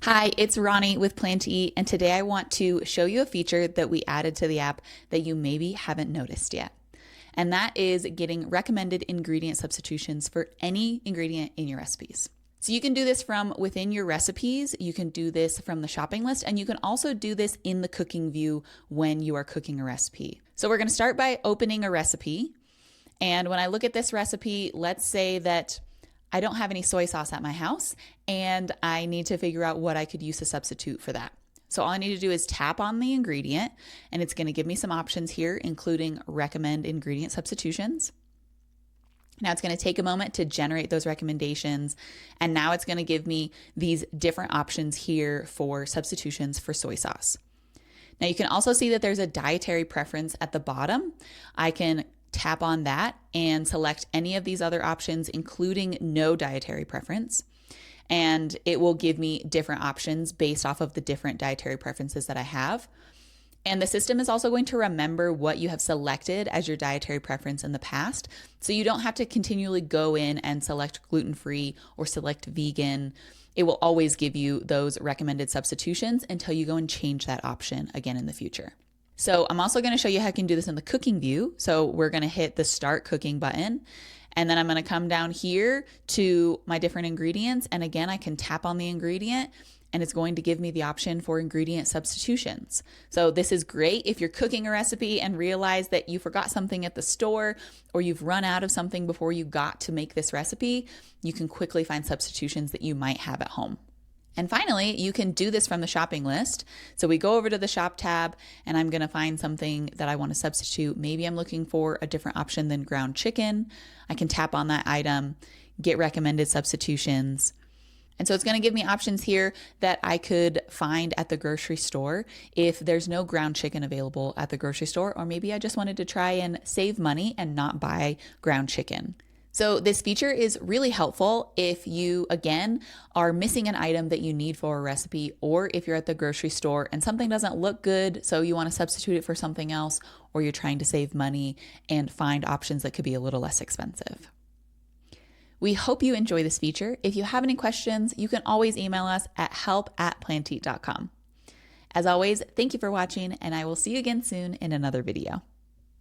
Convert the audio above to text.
Hi, it's Ronnie with Plan to Eat, and today I want to show you a feature that we added to the app that you maybe haven't noticed yet. And that is getting recommended ingredient substitutions for any ingredient in your recipes. So you can do this from within your recipes, you can do this from the shopping list, and you can also do this in the cooking view when you are cooking a recipe. So we're going to start by opening a recipe. And when I look at this recipe, let's say that I don't have any soy sauce at my house and I need to figure out what I could use to substitute for that. So all I need to do is tap on the ingredient and it's going to give me some options here, including recommend ingredient substitutions. Now it's going to take a moment to generate those recommendations. And now it's going to give me these different options here for substitutions for soy sauce. Now you can also see that there's a dietary preference at the bottom. I can tap on that and select any of these other options, including no dietary preference. And it will give me different options based off of the different dietary preferences that I have. And the system is also going to remember what you have selected as your dietary preference in the past. So you don't have to continually go in and select gluten-free or select vegan. It will always give you those recommended substitutions until you go and change that option again in the future. So I'm also going to show you how I can do this in the cooking view. So we're going to hit the start cooking button, and then I'm going to come down here to my different ingredients. And again, I can tap on the ingredient and it's going to give me the option for ingredient substitutions. So this is great if you're cooking a recipe and realize that you forgot something at the store or you've run out of something before you got to make this recipe. You can quickly find substitutions that you might have at home. And finally, you can do this from the shopping list. So we go over to the shop tab and I'm going to find something that I want to substitute. Maybe I'm looking for a different option than ground chicken. I can tap on that item, get recommended substitutions. And so it's going to give me options here that I could find at the grocery store if there's no ground chicken available at the grocery store, or maybe I just wanted to try and save money and not buy ground chicken. So this feature is really helpful if you, again, are missing an item that you need for a recipe, or if you're at the grocery store and something doesn't look good, so you want to substitute it for something else, or you're trying to save money and find options that could be a little less expensive. We hope you enjoy this feature. If you have any questions, you can always email us at help@planteat.com. As always, thank you for watching, and I will see you again soon in another video.